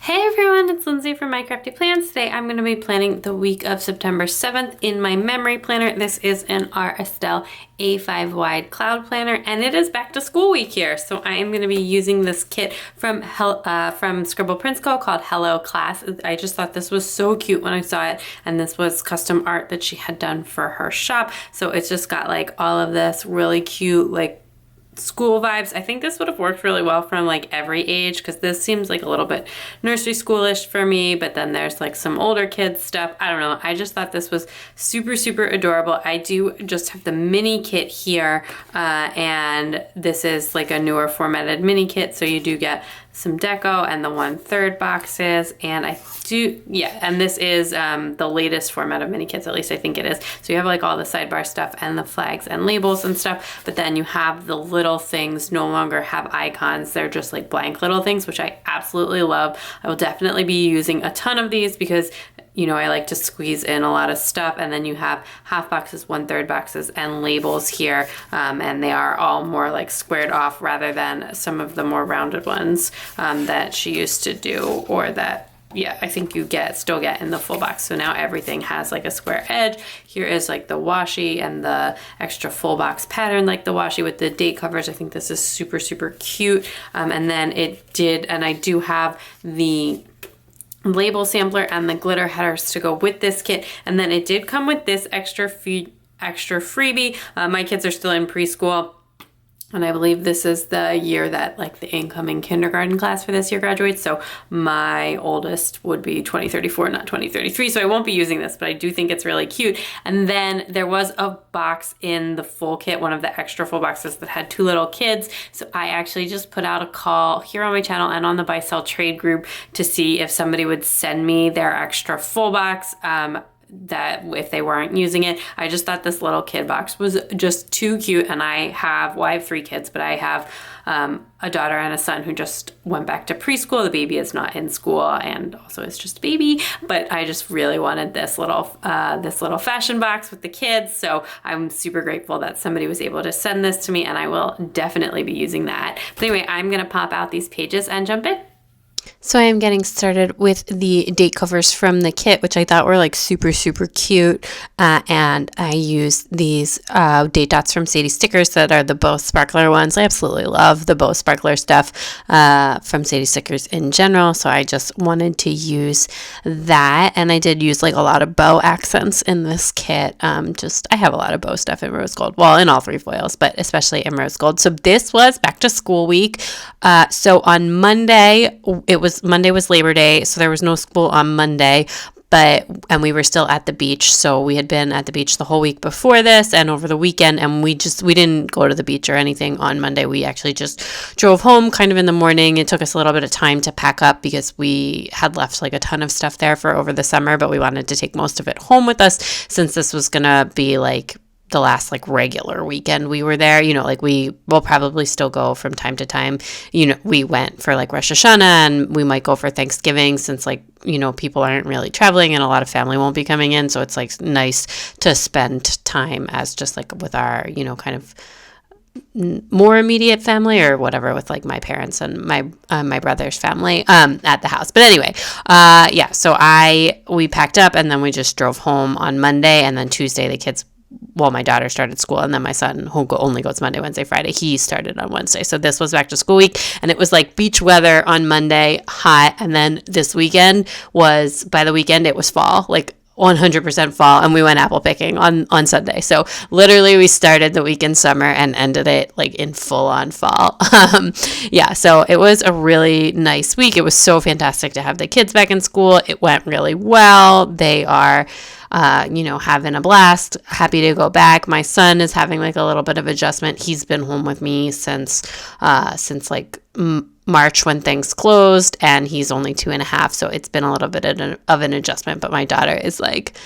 Hey everyone, it's Lindsay from My Crafty Plans. Today I'm going to be planning the week of September 7th in my memory planner. This is an Aura Estelle A5 wide cloud planner, and it is back to school week here. So I am going to be using this kit from Scribble Prints Co called Hello Class. I just thought this was so cute when I saw it, and this was custom art that she had done for her shop. So it's just got like all of this really cute like school vibes. I think this would have worked really well from like every age, because this seems like a little bit nursery schoolish for me, but then there's like some older kids stuff. I don't know. I just thought this was super adorable. I do just have the mini kit here, and this is like a newer formatted mini kit, so you do get some deco and the 1/3 boxes, and and this is the latest format of mini kits, at least I think it is. So you have like all the sidebar stuff and the flags and labels and stuff, but then you have the little things no longer have icons. They're just like blank little things, which I absolutely love. I will definitely be using a ton of these because I like to squeeze in a lot of stuff. And then you have half boxes, 1/3 boxes, and labels here. And they are all more like squared off rather than some of the more rounded ones that she used to do, or that I think you still get in the full box. So now everything has like a square edge. Here is like the washi and the extra full box pattern like the washi with the date covers. I think this is super cute. And then I do have the label sampler and the glitter headers to go with this kit, and then it did come with this extra freebie. My kids are still in preschool, and I believe this is the year that like the incoming kindergarten class for this year graduates. So my oldest would be 2034, not 2033. So I won't be using this, but I do think it's really cute. And then there was a box in the full kit, one of the extra full boxes that had 2 little kids. So I actually just put out a call here on my channel and on the buy sell trade group to see if somebody would send me their extra full box. That if they weren't using it. I just thought this little kid box was just too cute, and I have 3 kids, but I have a daughter and a son who just went back to preschool. The baby is not in school, and also it's just a baby, but I just really wanted this little fashion box with the kids, so I'm super grateful that somebody was able to send this to me, and I will definitely be using that. But anyway, I'm gonna pop out these pages and jump in. So I am getting started with the date covers from the kit, which I thought were like super cute. And I used these date dots from Sadie Stickers that are the bow sparkler ones. I absolutely love the bow sparkler stuff from Sadie Stickers in general. So I just wanted to use that. And I did use like a lot of bow accents in this kit. I have a lot of bow stuff in rose gold. Well, in all 3 foils, but especially in rose gold. So this was back to school week. So on Monday, Monday was Labor Day, so there was no school on Monday, and we were still at the beach. So we had been at the beach the whole week before this and over the weekend, and we didn't go to the beach or anything on Monday. We actually just drove home kind of in the morning. It took us a little bit of time to pack up because we had left like a ton of stuff there for over the summer, but we wanted to take most of it home with us since this was gonna be like the last like regular weekend we were there. Like we will probably still go from time to time. We went for like Rosh Hashanah, and we might go for Thanksgiving since like people aren't really traveling and a lot of family won't be coming in, so it's like nice to spend time as just like with our kind of more immediate family or whatever, with like my parents and my brother's family at the house. But anyway, so we packed up and then we just drove home on Monday, and then Tuesday the kids, my daughter started school, and then my son, who only goes Monday, Wednesday, Friday, he started on Wednesday. So this was back to school week, and it was like beach weather on Monday, hot, and then this weekend by the weekend it was fall, like 100% fall, and we went apple picking on Sunday. So literally we started the week in summer and ended it like in full on fall. So it was a really nice week. It was so fantastic to have the kids back in school. It went really well. They are having a blast, happy to go back. My son is having like a little bit of adjustment. He's been home with me since like March when things closed, and he's only 2.5, so it's been a little bit of an adjustment. But my daughter is like,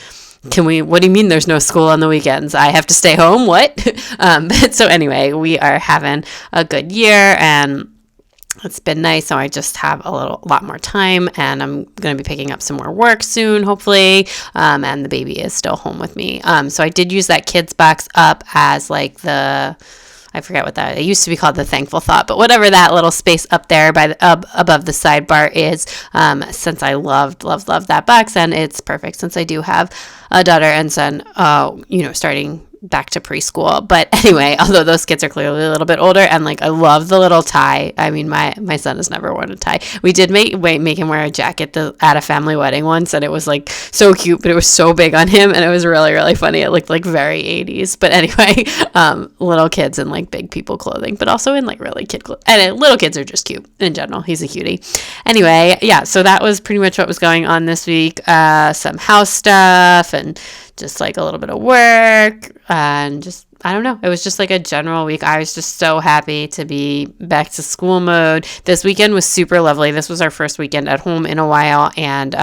what do you mean there's no school on the weekends? I have to stay home? What? So anyway, we are having a good year, and it's been nice. So I just have a lot more time, and I'm going to be picking up some more work soon, hopefully. And the baby is still home with me. So I did use that kids box up as like I forget what that, it used to be called the Thankful Thought, but whatever that little space up there by above the sidebar is, since I loved that box, and it's perfect since I do have a daughter and son, starting back to preschool. But anyway, although those kids are clearly a little bit older, and like I love the little tie. I mean, my son has never worn a tie. We did make him wear a jacket at a family wedding once, and it was like so cute, but it was so big on him, and it was really, really funny. It looked like very 80s. But anyway, little kids in like big people clothing, but also in like really kid clothing. And little kids are just cute in general. He's a cutie. Anyway, yeah, so that was pretty much what was going on this week. Some house stuff and just like a little bit of work, and just, I don't know, it was just like a general week. I was just so happy to be back to school mode. This weekend was super lovely. This was our first weekend at home in a while, and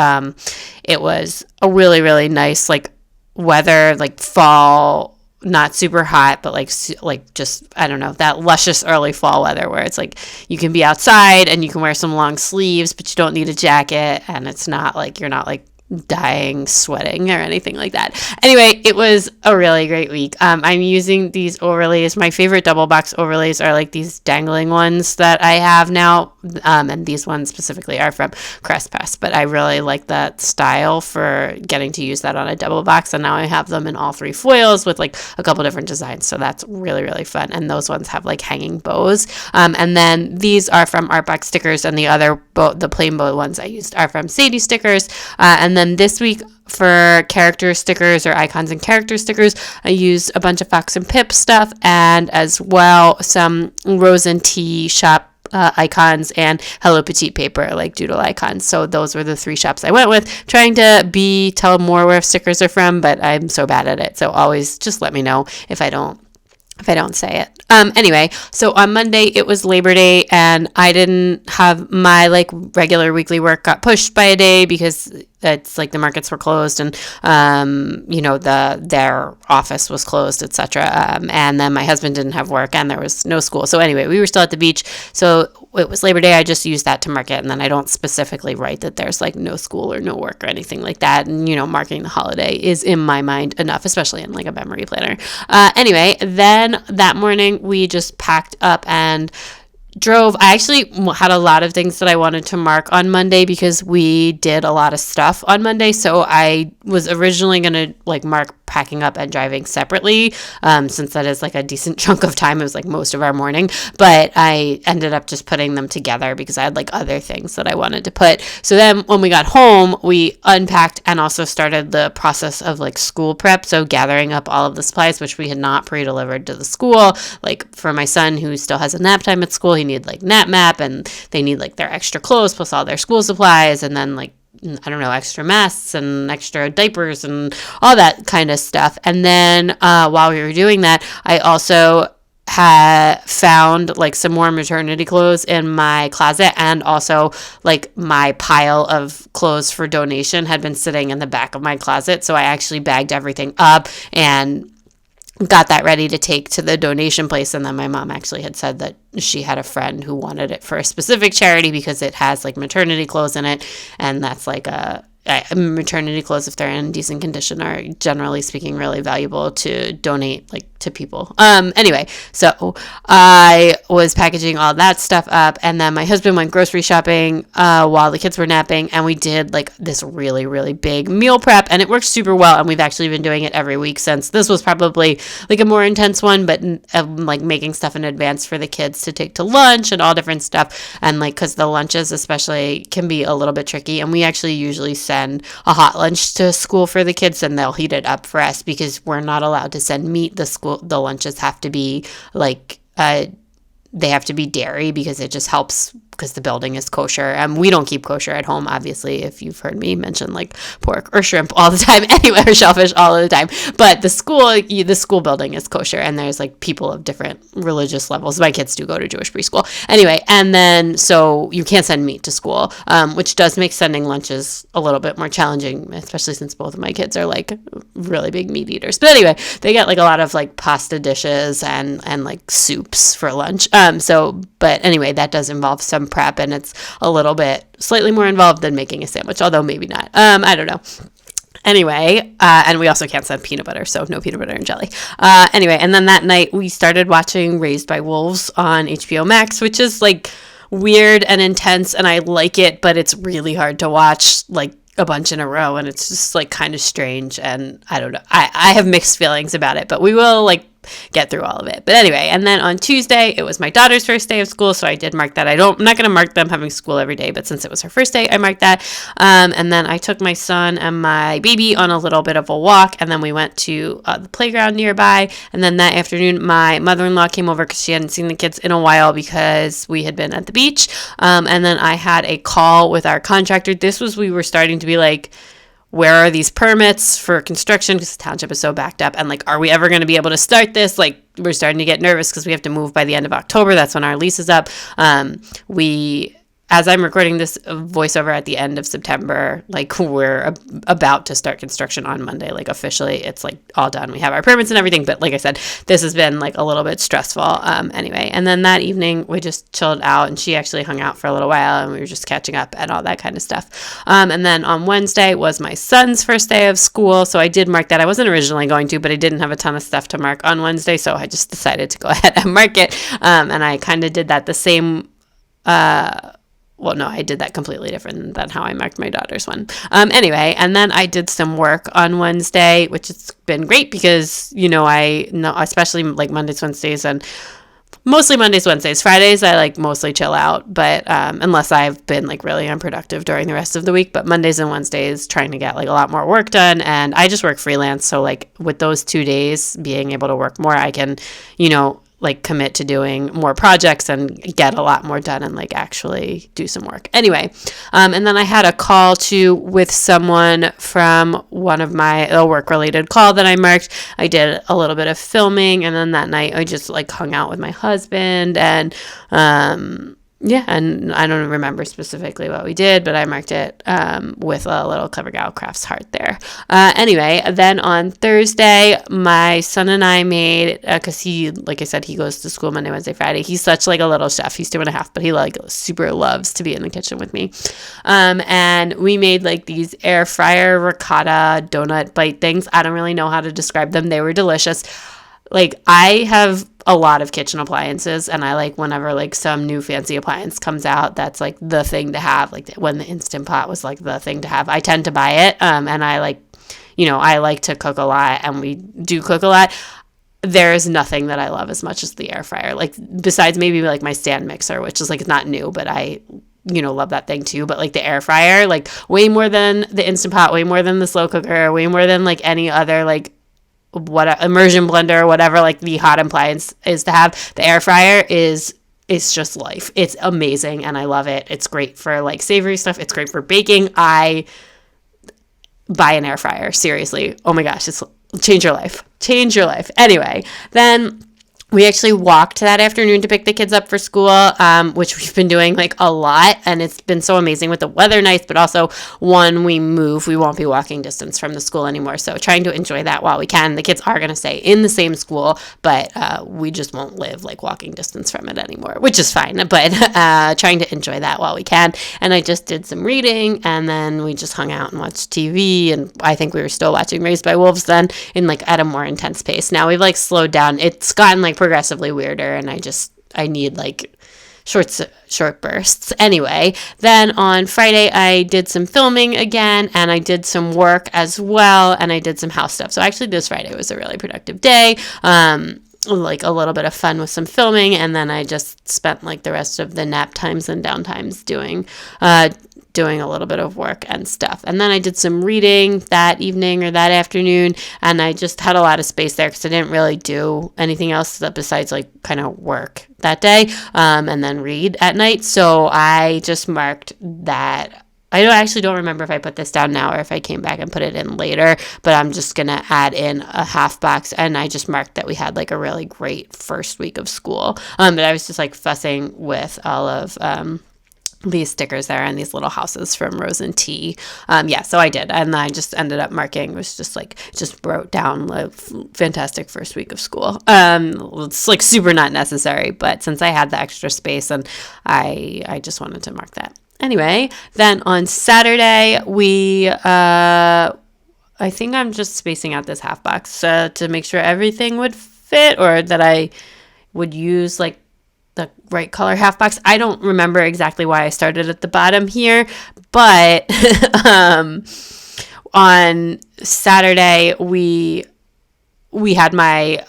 it was a really, really nice like weather, like fall, not super hot, but like just, I don't know, that luscious early fall weather where it's like you can be outside and you can wear some long sleeves, but you don't need a jacket, and it's not like you're not like dying sweating or anything like that. Anyway, it was a really great week. I'm using these overlays. My favorite double box overlays are like these dangling ones that I have now, and these ones specifically are from Crest Press, but I really like that style for getting to use that on a double box, and now I have them in all three foils with like a couple different designs, so that's really, really fun. And those ones have like hanging bows, and then these are from Artbox Stickers, and the plain bow ones I used are from Sadie Stickers. And then this week for character stickers or icons and character stickers, I used a bunch of Fox and Pip stuff, and as well some Rose and Tea shop icons and Hello Petite paper, like doodle icons. So those were the three shops I went with, trying to tell more where stickers are from, but I'm so bad at it. So always just let me know if I don't say it. Anyway, so on Monday it was Labor Day, and I didn't have my like regular weekly work got pushed by a day because it's like the markets were closed, and their office was closed, etc. And then my husband didn't have work, and there was no school. So anyway, we were still at the beach. So it was Labor Day. I just used that to mark it, and then I don't specifically write that there's like no school or no work or anything like that. And marking the holiday is in my mind enough, especially in like a memory planner. Anyway, then that morning we just packed up and drove. I actually had a lot of things that I wanted to mark on Monday because we did a lot of stuff on Monday. So I was originally going to like mark packing up and driving separately, since that is like a decent chunk of time. It was like most of our morning, but I ended up just putting them together because I had like other things that I wanted to put. So then when we got home, we unpacked and also started the process of like school prep. So gathering up all of the supplies, which we had not pre-delivered to the school. Like for my son who still has a nap time at school, he needed like nap map, and they need like their extra clothes plus all their school supplies, and then like, I don't know, extra masks and extra diapers and all that kind of stuff. And then while we were doing that, I also had found like some more maternity clothes in my closet, and also like my pile of clothes for donation had been sitting in the back of my closet. So I actually bagged everything up and got that ready to take to the donation place. And then my mom actually had said that she had a friend who wanted it for a specific charity because it has like maternity clothes in it, and that's like maternity clothes, if they're in decent condition, are generally speaking really valuable to donate like to people. Anyway, so I was packaging all that stuff up, and then my husband went grocery shopping while the kids were napping, and we did like this really, really big meal prep, and it worked super well. And we've actually been doing it every week since. This was probably like a more intense one, but like making stuff in advance for the kids to take to lunch and all different stuff. And like, because the lunches especially can be a little bit tricky, and we actually usually send a hot lunch to school for the kids, and they'll heat it up for us because we're not allowed to send meat. The lunches have to be like they have to be dairy because it just helps because the building is kosher. And we don't keep kosher at home, obviously, if you've heard me mention like pork or shrimp all the time anyway, or shellfish all the time. But the school building is kosher, and there's like people of different religious levels. My kids do go to Jewish preschool. Anyway, and then so you can't send meat to school, which does make sending lunches a little bit more challenging, especially since both of my kids are like really big meat eaters. But anyway, they get like a lot of like pasta dishes and like soups for lunch. But anyway, that does involve some prep, and it's a little bit slightly more involved than making a sandwich, although maybe not. I don't know. Anyway, and we also can't send peanut butter, so no peanut butter and jelly. Anyway, and then that night we started watching Raised by Wolves on HBO Max, which is like weird and intense, and I like it, but it's really hard to watch like a bunch in a row, and it's just like kind of strange, and I don't know. I have mixed feelings about it, but we will like get through all of it. But anyway, and then on Tuesday, it was my daughter's first day of school, so I did mark that. I'm not going to mark them having school every day, but since it was her first day, I marked that. And then I took my son and my baby on a little bit of a walk, and then we went to the playground nearby. And then that afternoon, my mother-in-law came over because she hadn't seen the kids in a while because we had been at the beach. And then I had a call with our contractor. We were starting to be like, where are these permits for construction, because the township is so backed up, and like, are we ever going to be able to start this? Like, we're starting to get nervous because we have to move by the end of October. That's when our lease is up. As I'm recording this voiceover at the end of September, like we're about to start construction on Monday. Like officially, it's like all done. We have our permits and everything. But like I said, this has been like a little bit stressful. Anyway, and then that evening we just chilled out, and she actually hung out for a little while, and we were just catching up and all that kind of stuff. And then on Wednesday was my son's first day of school, so I did mark that. I wasn't originally going to, but I didn't have a ton of stuff to mark on Wednesday, so I just decided to go ahead and mark it. And I kind of did that the same. Well, no, I did that completely different than how I marked my daughter's one. Anyway, and then I did some work on Wednesday, which has been great because, I know, especially like Mondays, Wednesdays, and mostly Mondays, Wednesdays. Fridays, I like mostly chill out, but unless I've been like really unproductive during the rest of the week. But Mondays and Wednesdays, trying to get like a lot more work done. And I just work freelance. So like with those 2 days, being able to work more, I can, like commit to doing more projects and get a lot more done and like actually do some work. Anyway, and then I had a call with someone from one of my work-related call that I marked. I did a little bit of filming, and then that night I just like hung out with my husband, and and I don't remember specifically what we did, but I marked it with a little Clever Gal Crafts heart there. Anyway, then on Thursday, my son and I made, because he, like I said, he goes to school Monday, Wednesday, Friday. He's such like a little chef. He's 2.5, but he like super loves to be in the kitchen with me. And we made like these air fryer ricotta donut bite things. I don't really know how to describe them. They were delicious. Like, I have a lot of kitchen appliances, and I like whenever like some new fancy appliance comes out, that's like the thing to have. Like when the Instant Pot was like the thing to have, I tend to buy it. And I like, I like to cook a lot, and we do cook a lot. There is nothing that I love as much as the air fryer. Like besides maybe like my stand mixer, which is like not new, but I love that thing too. But like the air fryer, like way more than the Instant Pot, way more than the slow cooker, way more than like any other like immersion blender or whatever like the hot appliance is to have, the air fryer it's just life. It's amazing, and I love it. It's great for like savory stuff. It's great for baking. I buy an air fryer, seriously. Oh my gosh, it's change your life. Anyway, then we actually walked that afternoon to pick the kids up for school, which we've been doing like a lot, and it's been so amazing with the weather nice, but also when we move, we won't be walking distance from the school anymore, so trying to enjoy that while we can. The kids are going to stay in the same school, but we just won't live like walking distance from it anymore, which is fine, but trying to enjoy that while we can. And I just did some reading, and then we just hung out and watched TV, and I think we were still watching Raised by Wolves then, in like at a more intense pace. Now we've like slowed down. It's gotten like progressively weirder, and I need like short bursts. Anyway, then on Friday I did some filming again, and I did some work as well, and I did some house stuff. So actually this Friday was a really productive day. Like a little bit of fun with some filming, and then I just spent like the rest of the nap times and downtimes doing a little bit of work and stuff. And then I did some reading that evening or that afternoon, and I just had a lot of space there because I didn't really do anything else besides like kind of work that day, and then read at night. So I just marked that. I actually don't remember if I put this down now or if I came back and put it in later, but I'm just going to add in a half box, and I just marked that we had like a really great first week of school. But I was just like fussing with all of these stickers there and these little houses from Rose and Tea. So I did, and I just ended up marking. It was just wrote down like fantastic first week of school. It's like super not necessary, but since I had the extra space, and I just wanted to mark that. Anyway, then on Saturday, we I think I'm just spacing out this half box to make sure everything would fit, or that I would use like the right color half box. I don't remember exactly why I started at the bottom here, but on Saturday we had my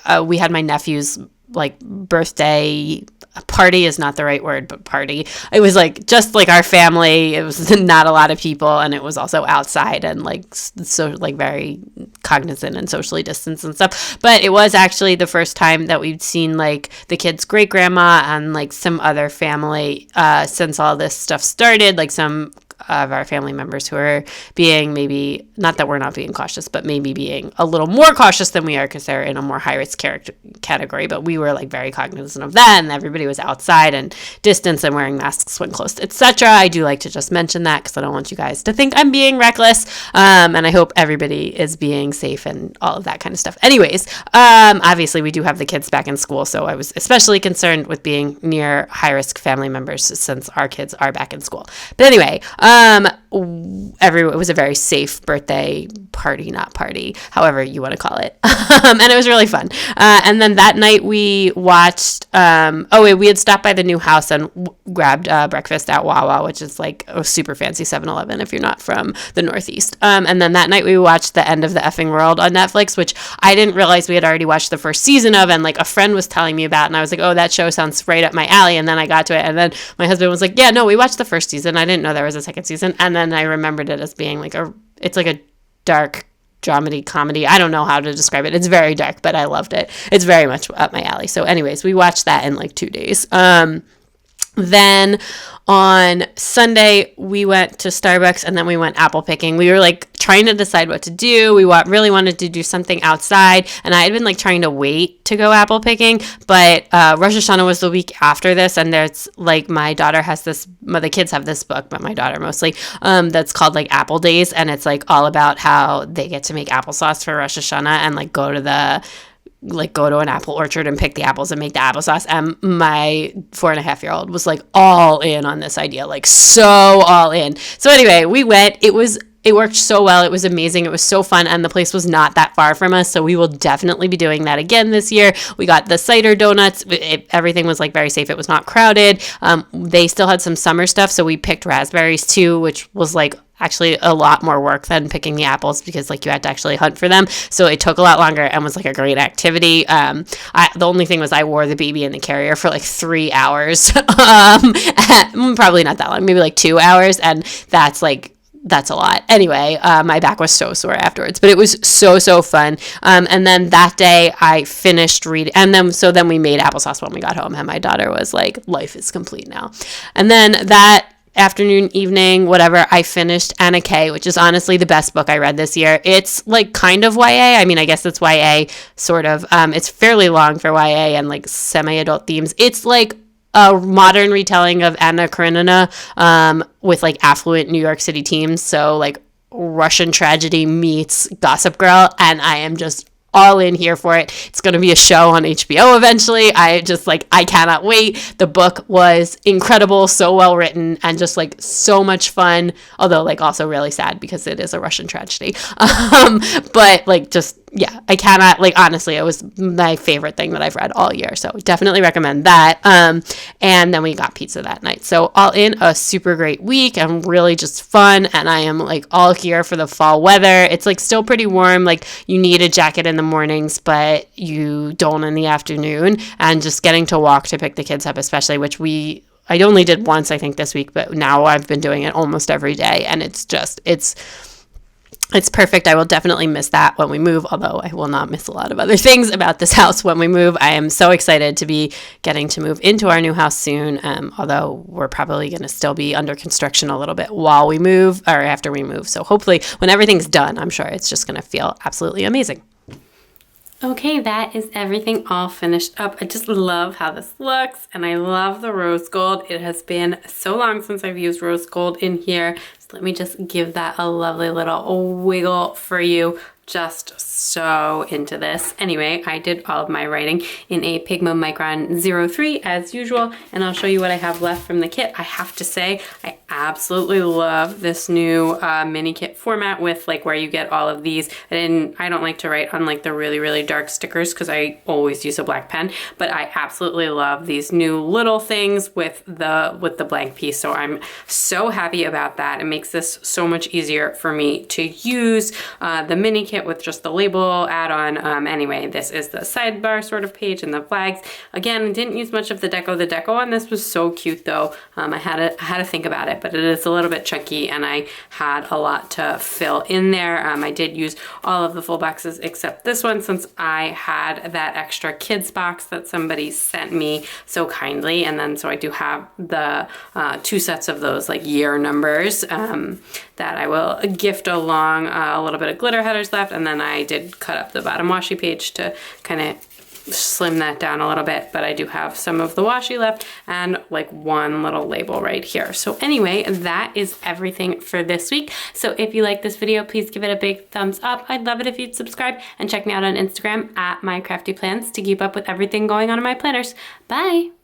nephew's like birthday party is not the right word, but party. It was like just like our family. It was not a lot of people, and it was also outside and like so like very cognizant and socially distanced and stuff. But it was actually the first time that we'd seen like the kids' great grandma and like some other family since all this stuff started, like some of our family members who are being, maybe not that we're not being cautious, but maybe being a little more cautious than we are because they're in a more high risk category. But we were like very cognizant of that, and everybody was outside and distance and wearing masks when close, etc. I do like to just mention that because I don't want you guys to think I'm being reckless, and I hope everybody is being safe and all of that kind of stuff. Anyways, obviously we do have the kids back in school, so I was especially concerned with being near high risk family members since our kids are back in school. But anyway, it was a very safe birthday party, not party, however you want to call it. And it was really fun. And then that night we watched, we had stopped by the new house and grabbed breakfast at Wawa, which is like a super fancy 7-Eleven if you're not from the Northeast. And then that night we watched The End of the Effing World on Netflix, which I didn't realize we had already watched the first season of, and like a friend was telling me about, and I was like, oh, that show sounds right up my alley. And then I got to it, and then my husband was like, yeah, no, we watched the first season. I didn't know there was a second season. And then I remembered it as being like it's like a dark dramedy comedy. I don't know how to describe it. It's very dark, but I loved it. It's very much up my alley. So anyways, we watched that in like 2 days. Then on Sunday, we went to Starbucks, and then we went apple picking. We were like trying to decide what to do. We really wanted to do something outside, and I had been like trying to wait to go apple picking, but Rosh Hashanah was the week after this, and there's like my daughter has this, the kids have this book, but my daughter mostly, that's called like Apple Days, and it's like all about how they get to make applesauce for Rosh Hashanah and like go to an apple orchard and pick the apples and make the applesauce. And my 4.5-year-old was like all in on this idea, like so all in. So anyway, we went. It worked so well. It was amazing. It was so fun. And the place was not that far from us. So we will definitely be doing that again this year. We got the cider donuts. Everything was like very safe. It was not crowded. They still had some summer stuff. So we picked raspberries too, which was like actually a lot more work than picking the apples because like you had to actually hunt for them. So it took a lot longer and was like a great activity. The only thing was I wore the baby in the carrier for like 3 hours. Probably not that long, maybe like 2 hours. And that's a lot. Anyway, my back was so sore afterwards, but it was so fun. And then that day I finished reading, and then we made applesauce when we got home, and my daughter was like, life is complete now. And then that afternoon, evening, whatever, I finished Anna Kay, which is honestly the best book I read this year. It's like kind of YA. I mean, I guess it's YA, sort of. It's fairly long for YA and like semi-adult themes. It's like a modern retelling of Anna Karenina with like affluent New York City teens. So like Russian tragedy meets Gossip Girl, and I am just all in here for it. It's going to be a show on HBO eventually. I cannot wait. The book was incredible, so well written, and just like so much fun, although like also really sad because it is a Russian tragedy. But like just, yeah, I cannot, like, honestly, it was my favorite thing that I've read all year. So definitely recommend that. And then we got pizza that night. So all in a super great week and really just fun. And I am like all here for the fall weather. It's like still pretty warm. Like you need a jacket in the mornings, but you don't in the afternoon. And just getting to walk to pick the kids up, especially, which I only did once, I think, this week, but now I've been doing it almost every day. And it's perfect. I will definitely miss that when we move, although I will not miss a lot of other things about this house when we move. I am so excited to be getting to move into our new house soon, although we're probably going to still be under construction a little bit while we move or after we move. So hopefully when everything's done, I'm sure it's just going to feel absolutely amazing. Okay, that is everything all finished up. I just love how this looks, and I love the rose gold. It has been so long since I've used rose gold in here. So let me just give that a lovely little wiggle for you. just so into this. Anyway, I did all of my writing in a Pigma Micron 03 as usual, and I'll show you what I have left from the kit. I have to say, I absolutely love this new mini kit format with like where you get all of these. I don't like to write on like the really, really dark stickers because I always use a black pen, but I absolutely love these new little things with the blank piece. So I'm so happy about that. It makes this so much easier for me to use. The mini kit with just the label add-on. Anyway, this is the sidebar sort of page and the flags. Again, I didn't use much of the deco. The deco on this was so cute though. I had to think about it, but it is a little bit chunky and I had a lot to fill in there. I did use all of the full boxes except this one since I had that extra kids box that somebody sent me so kindly. And then so I do have the 2 sets of those like year numbers that I will gift along. A little bit of glitter headers left, and then I did cut up the bottom washi page to kind of slim that down a little bit, but I do have some of the washi left and like one little label right here. So anyway, that is everything for this week. So if you like this video, please give it a big thumbs up. I'd love it if you'd subscribe and check me out on Instagram at mycraftyplans to keep up with everything going on in my planners. Bye!